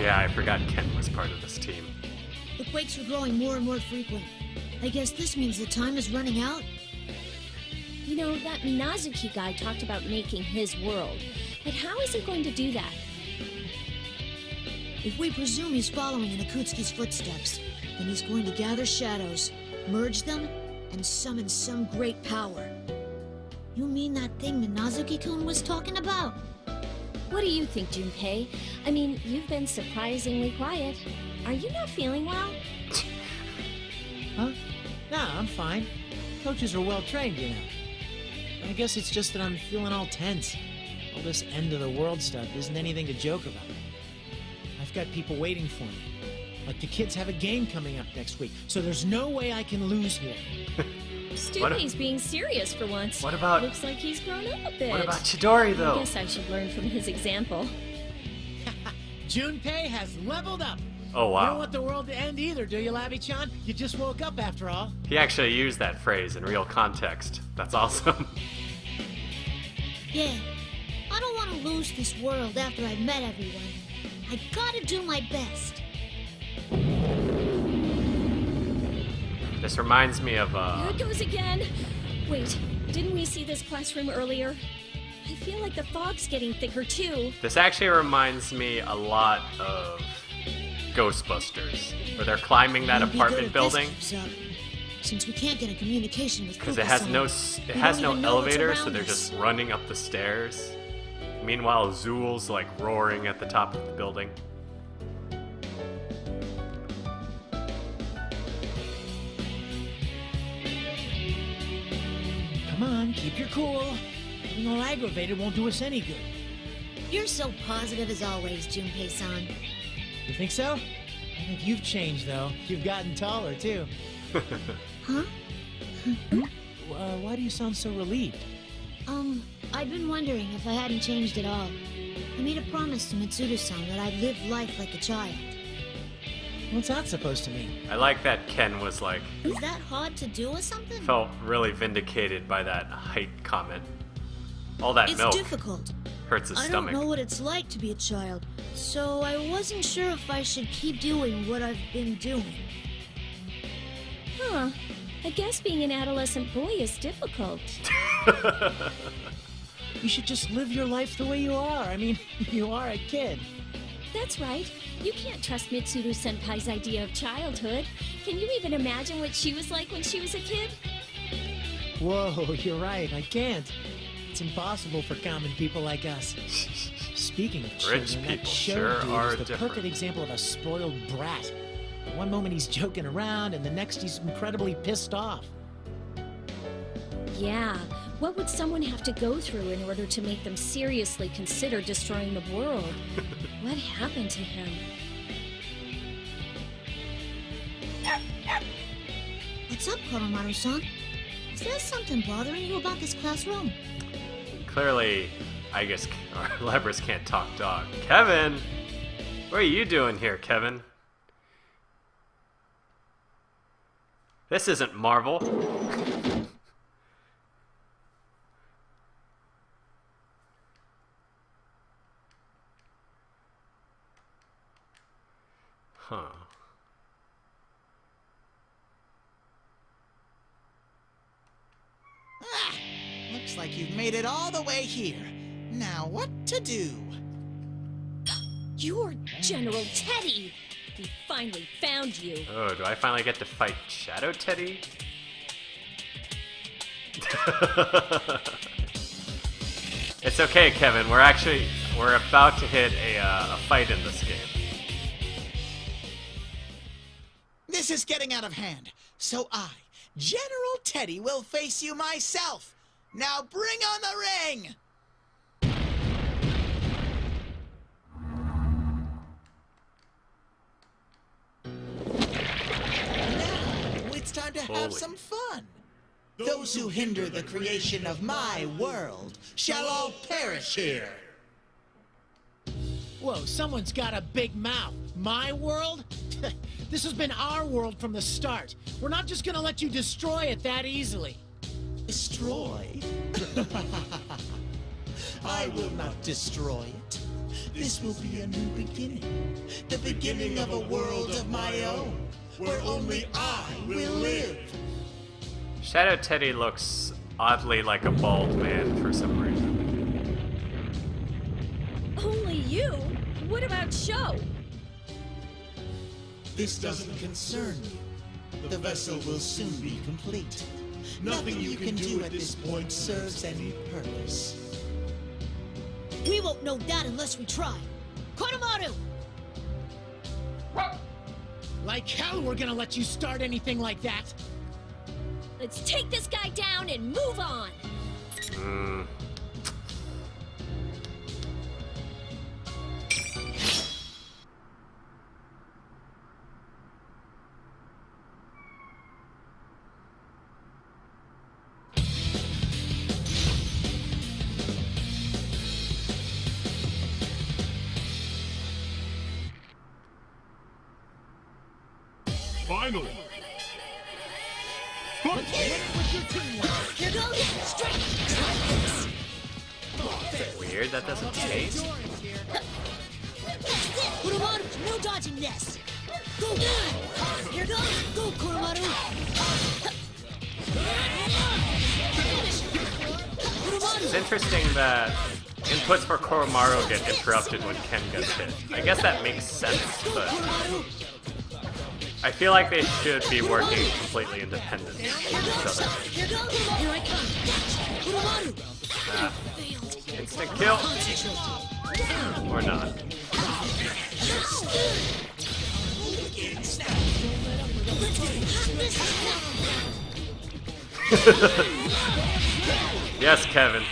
yeah, I forgot Ken was part of this team. The quakes are growing more and more frequent. I guess this means the time is running out? You know, that Minazuki guy talked about making his world. But how is he going to do that? If we presume he's following in Akutsuki's footsteps, then he's going to gather shadows, merge them, and summon some great power. You mean that thing Minazuki-kun was talking about? What do you think, Junpei? I mean, you've been surprisingly quiet. Are you not feeling well? Huh? Nah, I'm fine. Coaches are well trained, you know. I guess it's just that I'm feeling all tense. All this end-of-the-world stuff isn't anything to joke about. I've got people waiting for me. Like the kids have a game coming up next week, so there's no way I can lose here. Stupid's being serious for once. What about... Looks like he's grown up a bit. What about Chidori, though? I guess I should learn from his example. Junpei has leveled up. Oh, wow. You don't want the world to end either, do you, Labby-chan? You just woke up after all. He actually used that phrase in real context. That's awesome. Yeah, I don't want to lose this world after I've met everyone. I gotta do my best. This reminds me of, Here it goes again. Wait, didn't we see this classroom earlier? I feel like the fog's getting thicker, too. This actually reminds me a lot of Ghostbusters, where they're climbing that We'll be apartment good if building. this keeps up, since we can't get a communication with Because it has no even know what's elevator, so around they're us. just running up the stairs. Meanwhile, Zool's like roaring at the top of the building. Come on, keep your cool. Being all aggravated won't do us any good. You're so positive as always, Junpei-san. You think so? I think you've changed, though. You've gotten taller, too. Huh? Why do you sound so relieved? I've been wondering if I hadn't changed at all. I made a promise to Mitsuru-san that I'd live life like a child. What's that supposed to mean? I like that Ken was like, Is that hard to do or something? felt really vindicated by that height comment. All that It's milk difficult. hurts his I stomach. don't know what it's like to be a child, so I wasn't sure if I should keep doing what I've been doing. Huh. I guess being an adolescent boy is difficult. You should just live your life the way you are. I mean, you are a kid. That's right. You can't trust Mitsuru Senpai's idea of childhood. Can you even imagine what she was like when she was a kid? Whoa, you're right. I can't. It's impossible for common people like us. Speaking of children, Rich that people show sure dude are is the different. perfect example of a spoiled brat. One moment he's joking around, and the next he's incredibly pissed off. Yeah. What would someone have to go through in order to make them seriously consider destroying the world? What happened to him? What's up, Koromaru-san? Is there something bothering you about this classroom? Clearly, I guess lepers can't talk dog. Kevin! What are you doing here, Kevin? This isn't Marvel. Huh. Looks like you've made it all the way here. Now, what to do? You're General Teddy! We finally found you. Oh, do I finally get to fight Shadow Teddy? It's okay, Kevin. We're about to hit a fight in this game. This is getting out of hand. So I, General Teddy, will face you myself. Now bring on the ring! Now it's time to have Holy. some fun. Those who hinder the creation of my world shall all perish here. Whoa, someone's got a big mouth. My world? This has been our world from the start. We're not just gonna let you destroy it that easily. Destroy? I will not destroy it. This will be a new beginning. The beginning of a world of my own, where only I will live. Shadow Teddy looks oddly like a bald man for some reason. Only you? What about Show? This doesn't concern you. The vessel will soon be complete. Nothing you can do at this point serves any purpose. We won't know that unless we try. Konomaru! Like hell we're gonna let you start anything like that. Let's take this guy down and move on. Finally! Here goes! Strike! Weird, that doesn't taste. Konomaru, no dodging this! Go! Here goes! Go, Konomaru! It's interesting that inputs for Koromaru get interrupted when Ken gets hit. I guess that makes sense, but I feel like they should be working completely independent of each other. Here goes! Here I come! Konomaru! Instant kill! Or not. Yes, Kevin.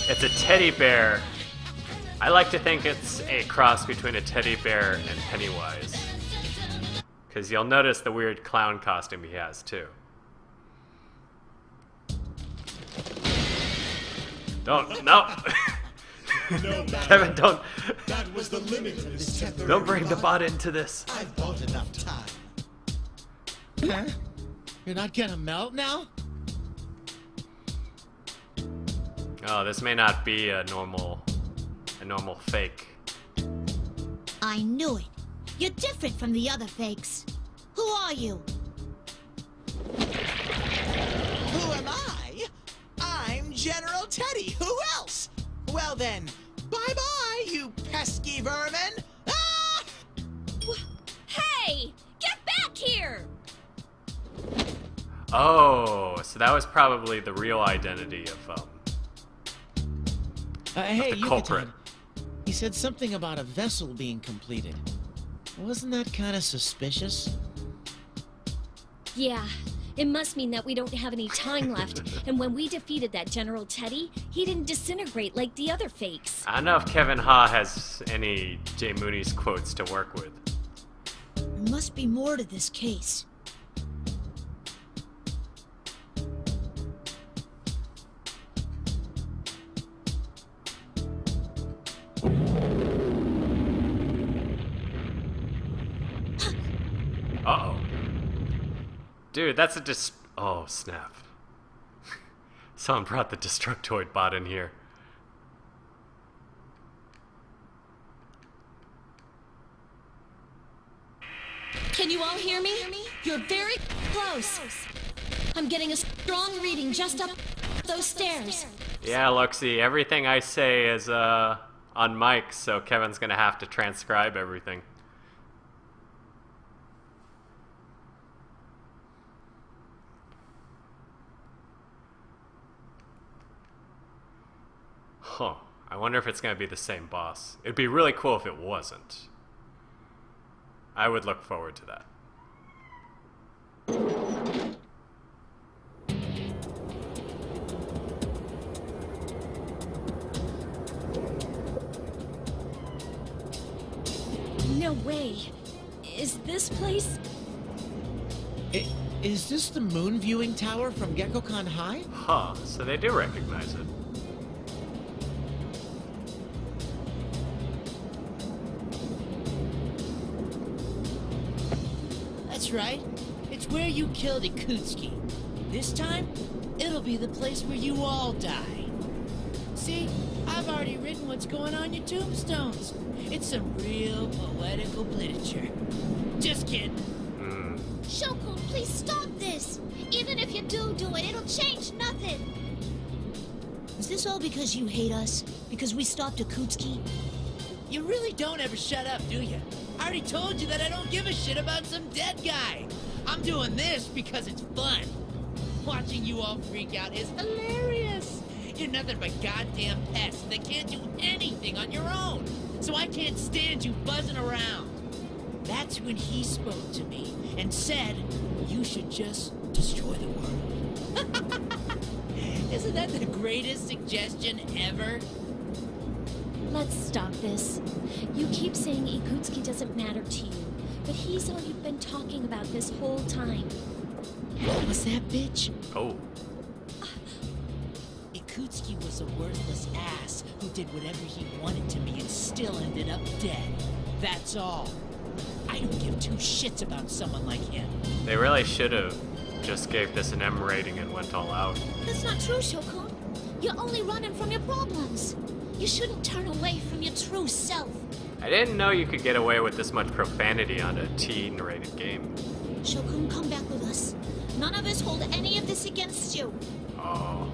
It's a teddy bear. I like to think it's a cross between a teddy bear and Pennywise. Because you'll notice the weird clown costume he has, too. Don't, no! Kevin, don't. That was the limit of this temporary Don't bring the bond. bot into this. I've bought enough time. Huh? You're not gonna melt now? Oh, this may not be a normal fake. I knew it. You're different from the other fakes. Who are you? Who am I? I'm General Teddy. Who else? Well then, bye-bye, you pesky vermin. Ah! Hey! Get back here! Oh, so that was probably the real identity of Hey, the culprit. Yucatan. He said something about a vessel being completed. Wasn't that kind of suspicious? Yeah, it must mean that we don't have any time left, and when we defeated that General Teddy, he didn't disintegrate like the other fakes. I don't know if Kevin Ha has any Jay Mooney's quotes to work with. There must be more to this case. Uh-oh. Dude, that's a oh, snap. Someone brought the Destructoid bot in here. Can you all hear me? You're very close. I'm getting a strong reading just up those stairs. Yeah, Luxie, everything I say is on mic, so Kevin's gonna have to transcribe everything. Huh. I wonder if it's gonna be the same boss. It'd be really cool if it wasn't. I would look forward to that. No way. Is this place? Is this the moon viewing tower from Gekkoukan High? Huh, so they do recognize it. That's right. It's where you killed Ikutsuki. This time, it'll be the place where you all die. See, I I've already written what's going on your tombstones. It's some real poetical literature. Just kidding. Shokun, please stop this! Even if you do it, it'll change nothing! Is this all because you hate us? Because we stopped Akutsuki? You really don't ever shut up, do you? I already told you that I don't give a shit about some dead guy. I'm doing this because it's fun. Watching you all freak out is hilarious. You're nothing but goddamn pests that can't do anything on your own. So I can't stand you buzzing around. That's when he spoke to me and said you should just destroy the world. Isn't that the greatest suggestion ever? Let's stop this. You keep saying Ikutsuki doesn't matter to you, but he's all you've been talking about this whole time. What was that, bitch? Oh. Ikutsuki was a worthless ass who did whatever he wanted to me and still ended up dead. That's all. I don't give two shits about someone like him. They really should have just gave this an M rating and went all out. That's not true, Shokun. You're only running from your problems. You shouldn't turn away from your true self. I didn't know you could get away with this much profanity on a teen-rated game. Shokun, come back with us. None of us hold any of this against you. Oh.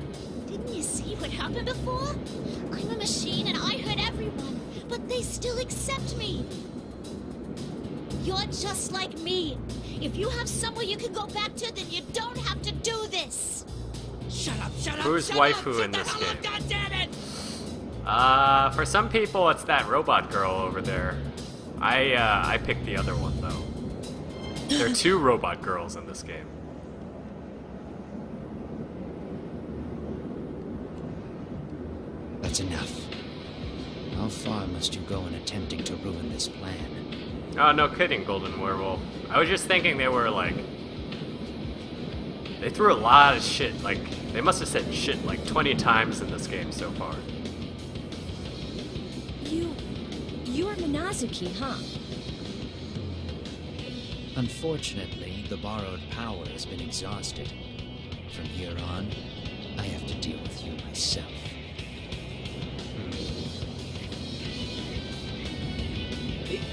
Didn't you see what happened before? I'm a machine and I hurt everyone, but they still accept me. You're just like me. If you have somewhere you can go back to, then you don't have to do this. Shut up, shut up, Who's shut waifu up, in this shut the hell game? up, God damn it! For some people, it's that robot girl over there. I picked the other one, though. There are two robot girls in this game. That's enough. How far must you go in attempting to ruin this plan? Oh, no kidding, Golden Werewolf. I was just thinking they were, like... They threw a lot of shit, like... They must have said shit like 20 times in this game so far. You're Minazuki, huh? Unfortunately, the borrowed power has been exhausted. From here on, I have to deal with you myself.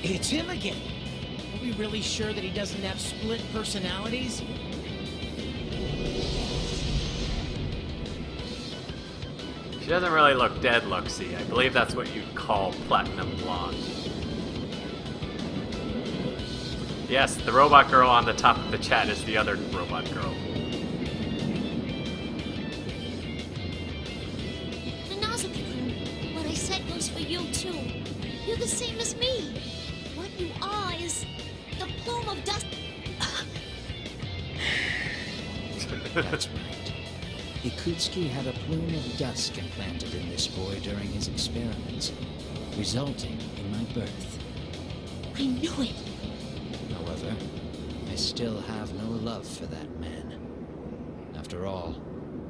It's him again. Are we really sure that he doesn't have split personalities? She doesn't really look dead, Luxie. I believe that's what you'd call platinum blonde. Yes, the robot girl on the top of the chat is the other robot girl. Minazuki-kun, what I said goes for you, too. You're the same as me. What you are is the plume of dust. That's right. Ikutsuki had a plume of dust implanted in this boy during his experiments, resulting in my birth. I knew it. However, I still have no love for that man. After all,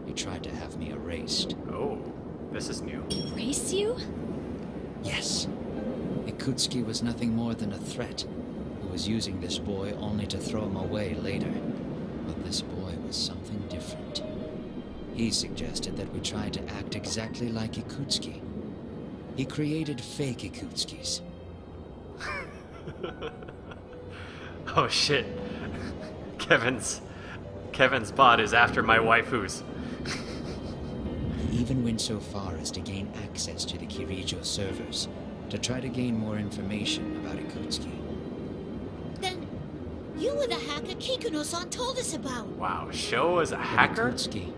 he tried to have me erased. Oh, this is new. Erase you? Yes. Ikutsuki was nothing more than a threat, who was using this boy only to throw him away later. But this boy was something different. He suggested that we try to act exactly like Ikutsuki. He created fake Ikutskis. Oh shit. Kevin's bot is after my waifus. He even went so far as to gain access to the Kirijo servers to try to gain more information about Ikutsuki. Then you were the hacker Kikuno-san told us about. Wow, Sho is a But hacker? Ikutsuki,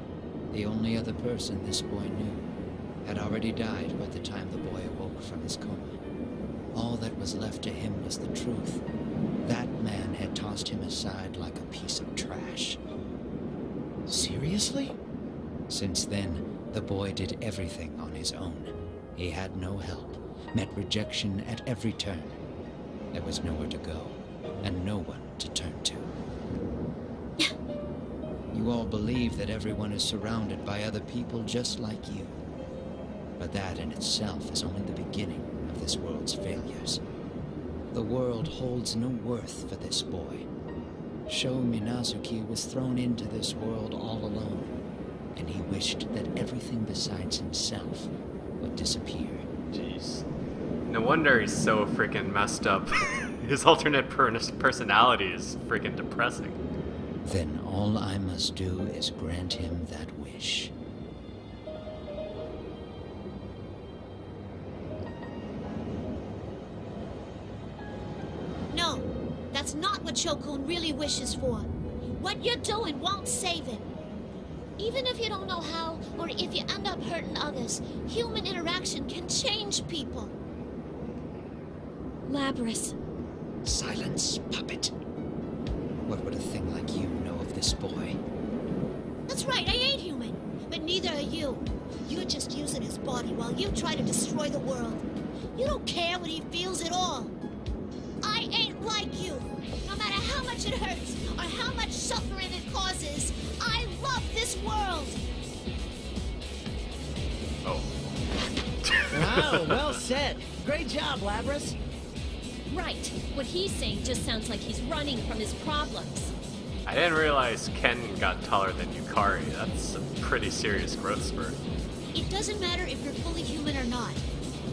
the only other person this boy knew, had already died by the time the boy awoke from his coma. All that was left to him was the truth. That man had tossed him aside like a piece of trash. Seriously? Since then, the boy did everything on his own. He had no help, met rejection at every turn. There was nowhere to go, and no one to turn to. You all believe that everyone is surrounded by other people just like you. But that in itself is only the beginning of this world's failures. The world holds no worth for this boy. Sho Minazuki was thrown into this world all alone, and he wished that everything besides himself would disappear. Jeez. No wonder he's so freaking messed up. His alternate personality is freaking depressing. Then all I must do is grant him that wish. No, that's not what Shokun really wishes for. What you're doing won't save him. Even if you don't know how, or if you end up hurting others, human interaction can change people. Labras. Silence, puppet. What would a thing like you know of this boy? That's right, I ain't human. But neither are you. You're just using his body while you try to destroy the world. You don't care what he feels at all. I ain't like you. No matter how much it hurts, or how much suffering it causes, I love this world. Oh. Wow, well said. Great job, Labras. Right. What he's saying just sounds like he's running from his problems. I didn't realize Ken got taller than Yukari. That's a pretty serious growth spurt. It doesn't matter if you're fully human or not.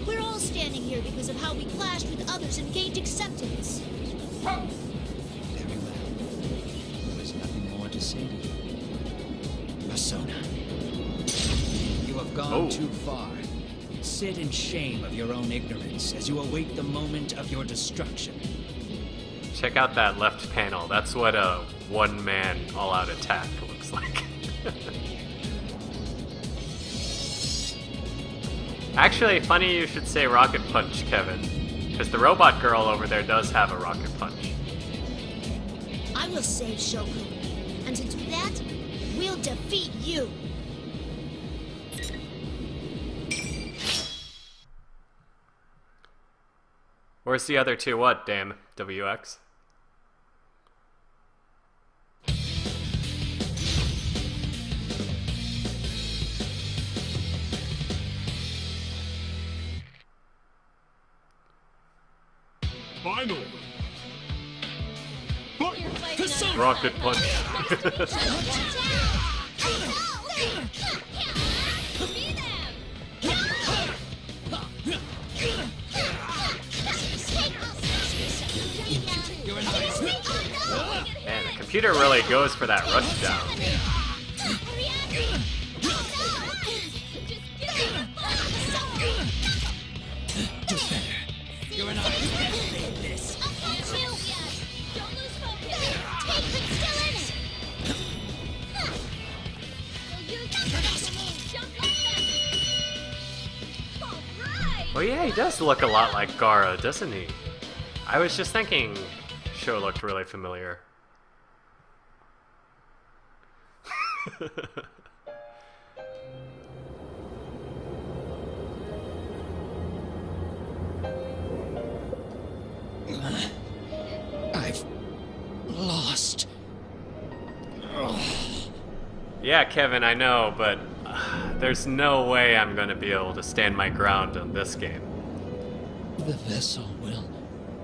We're all standing here because of how we clashed with others and gained acceptance. Very well. There's nothing more to say to you. Persona. You have gone too far. Sit in shame of your own ignorance as you await the moment of your destruction. Check out that left panel. That's what a one-man all-out attack looks like. Actually, funny you should say rocket punch, Kevin. Because the robot girl over there does have a rocket punch. I will save Shokun. And to do that, we'll defeat you. Where's the other two? What, damn WX? Finally! You're fighting on Rocket punch. See them! Man, the computer really goes for that rush down. You're an artist. This. Don't lose focus. Well, yeah, he does look a lot like Gaara, doesn't he? I was just thinking Sho looked really familiar. I've lost. Yeah, Kevin, I know, but there's no way I'm going to be able to stand my ground on this game. The vessel will.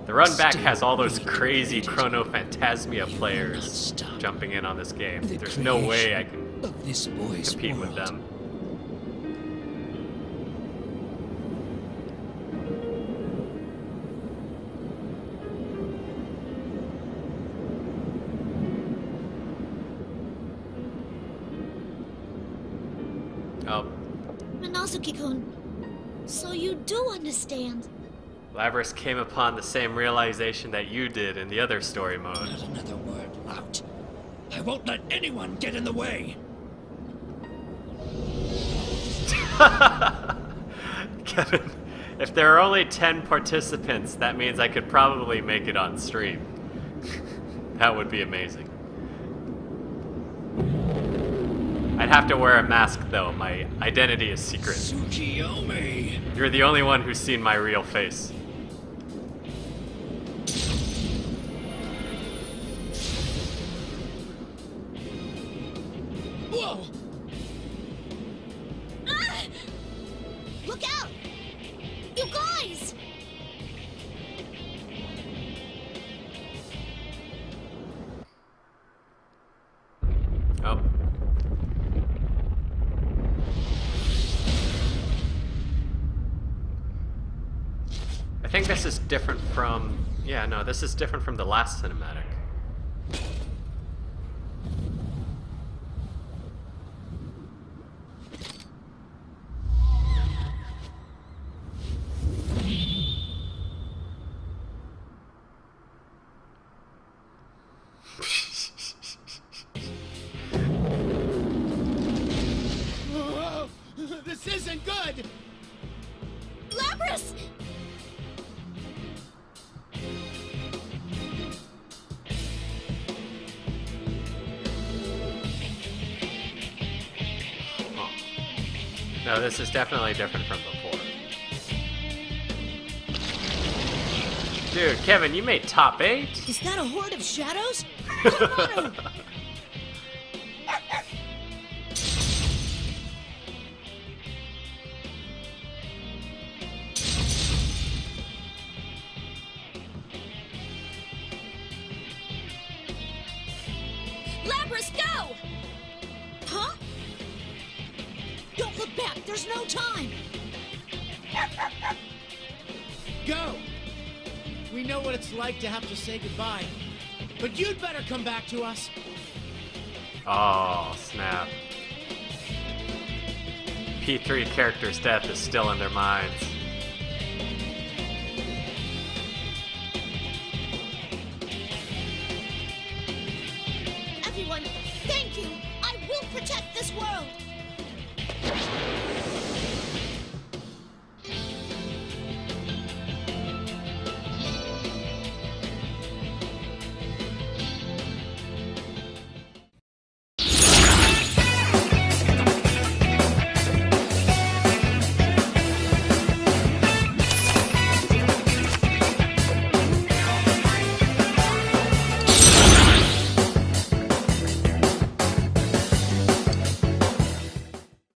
The run back still has all those be crazy created. Chrono Phantasmia You will not players stop jumping in on this game. the There's no way I creation can of this boy's compete with world. them. Oh, Minazuki-kun, so you do understand. Lavris came upon the same realization that you did in the other story mode. Not another word, lout. I won't let anyone get in the way. Kevin, if there are only 10 participants, that means I could probably make it on stream. That would be amazing. I'd have to wear a mask though, my identity is secret. Tsukiyomi! You're the only one who's seen my real face. Whoa! Ah! Look out! You guys! I think this is different from... Yeah, no, this is different from the last cinematic. This isn't good! Lapras! No, this is definitely different from before. Dude, Kevin, you made top 8? Is that a horde of shadows? Come on! Lapras, go! Huh? Don't look back, there's no time! Go! We know what it's like to have to say goodbye. But you'd better come back to us. Oh, snap. P3 character's death is still in their minds.